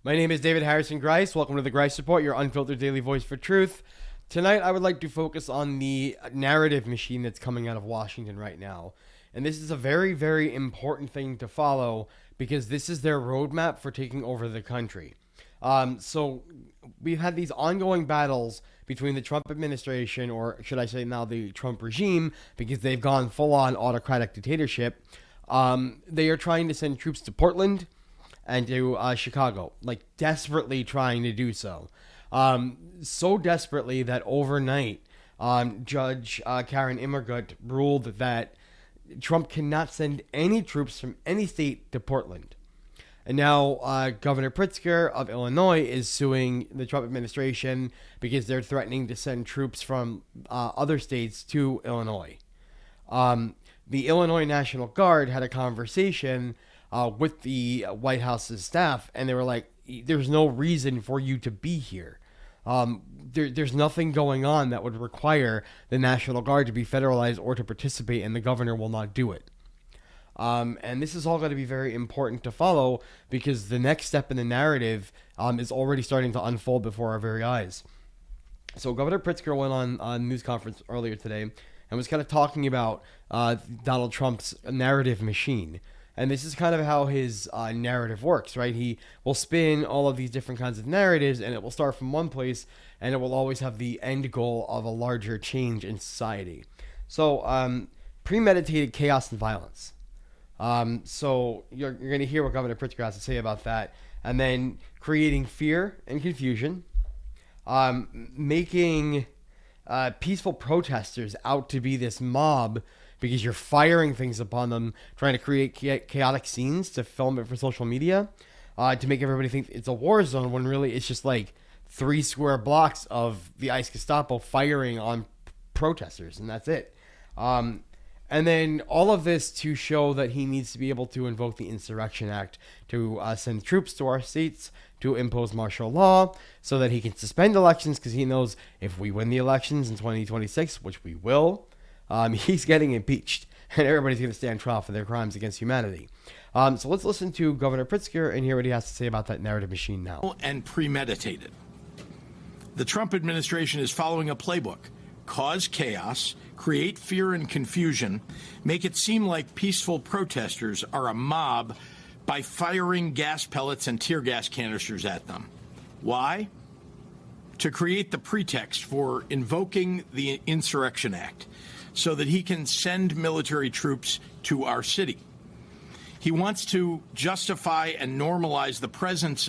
My name is David Harrison Greis. Welcome to the Greis Report, your unfiltered daily voice for truth. Tonight, I would like to focus on the narrative machine that's coming out of Washington right now. And this is a very, very important thing to follow because this is their roadmap for taking over the country. So we've had these ongoing battles between the Trump administration, or should I say now the Trump regime, because they've gone full-on autocratic dictatorship. They are trying to send troops to Portland and to Chicago, like desperately trying to do so. So desperately that overnight, Judge Karen Immergut ruled that Trump cannot send any troops from any state to Portland. And now Governor Pritzker of Illinois is suing the Trump administration because they're threatening to send troops from other states to Illinois. The Illinois National Guard had a conversation with the White House's staff, and they were like, there's no reason for you to be here. There's nothing going on that would require the National Guard to be federalized or to participate, and the governor will not do it. And this is all going to be very important to follow because the next step in the narrative is already starting to unfold before our very eyes. So Governor Pritzker went on a news conference earlier today and was kind of talking about Donald Trump's narrative machine. And this is kind of how his narrative works, right? He will spin all of these different kinds of narratives, and it will start from one place, and it will always have the end goal of a larger change in society. So premeditated chaos and violence. So you're going to hear what Governor Pritzker has to say about that. And then creating fear and confusion, making peaceful protesters out to be this mob because you're firing things upon them, trying to create chaotic scenes to film it for social media, to make everybody think it's a war zone when really it's just like 3 square blocks of the ICE Gestapo firing on protesters, and that's it. And then all of this to show that he needs to be able to invoke the Insurrection Act to send troops to our states, to impose martial law, so that he can suspend elections, because he knows if we win the elections in 2026, which we will, he's getting impeached, and everybody's going to stand trial for their crimes against humanity. So let's listen to Governor Pritzker and hear what he has to say about that narrative machine now. And premeditated. The Trump administration is following a playbook. Cause chaos, create fear and confusion, make it seem like peaceful protesters are a mob by firing gas pellets and tear gas canisters at them. Why? To create the pretext for invoking the Insurrection Act so that he can send military troops to our city. He wants to justify and normalize the presence